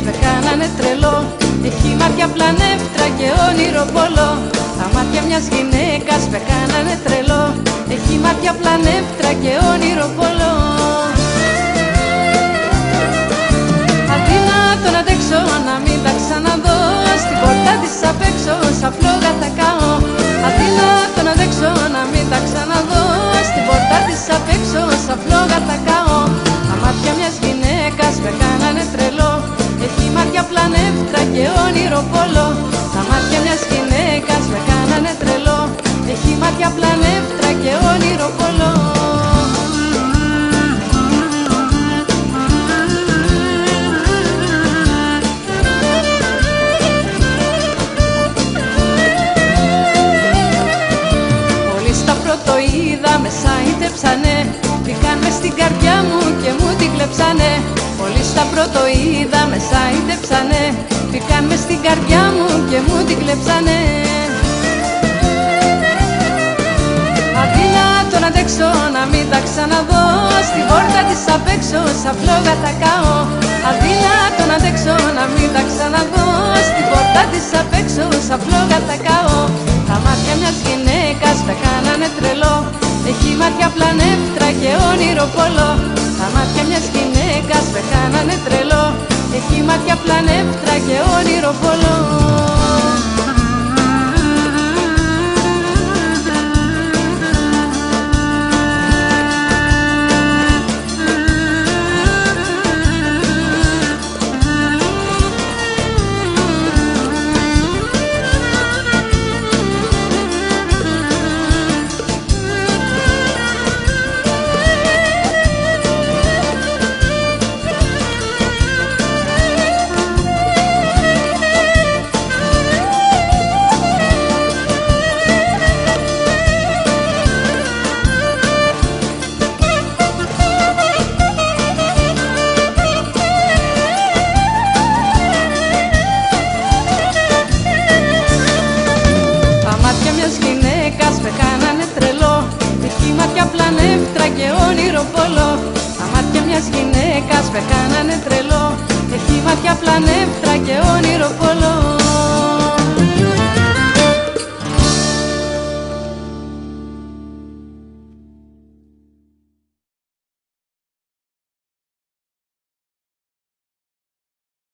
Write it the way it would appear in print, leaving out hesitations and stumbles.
με κάνανε τρελό. Έχει μάτια πλανεύτρα και όνειρο πολλό. Τα μάτια μιας γυναίκας με κάνανε τρελό. Έχει μάτια πλανεύτρα και όνειρο πολλό. Αδύνατο να αντέξω να μην τα ξαναδώ. Στην πόρτα της απ' έξω σαν φλόγα θα καώ. Αδύνατο να αντέξω να μην τα ξαναδώ. Στην πόρτα της απ' έξω σαν φλόγα θα καώ. Τα μάτια μιας γυναίκας με κάνανε τρελό. Έχει μάτια πλανεύτρα και όνειρο πολλό. Τα μάτια μιας γυναίκας με κάνανε τρελό. Έχει μάτια πλανεύτρα και όνειρο πολλό. Το είδα, με σάιντεψανε. Μπήκαν μες στην καρδιά μου και μου την κλέψανε. Πολύ στα πρώτο είδα, με σάιντεψανε. Μπήκαν μες στην καρδιά μου και μου την κλέψανε. Αδύνατο να αντέξω να μην τα ξαναδώ. Στην πόρτα της απ' έξω σαν φλόγα θα καώ. Αδύνατο να αντέξω να μην τα ξαναδώ. Στην πόρτα της απ' έξω σαν φλόγα θα καώ. Τα μάτια μιας γυναίκας με κάνανε τρελό. Έχει μάτια πλανεύτρα και όνειρο πολλό. Τα μάτια μιας γυναίκας με κάνανε τρελό. Έχει μάτια πλανεύτρα και όνειρο πολλό. Με κάνανε τρελό. Έχει μάτια πλανεύτρα και όνειρο πολλό. Τα μάτια μιας γυναίκας με κάνανε τρελό. Έχει μάτια πλανεύτρα και όνειρο πολλό.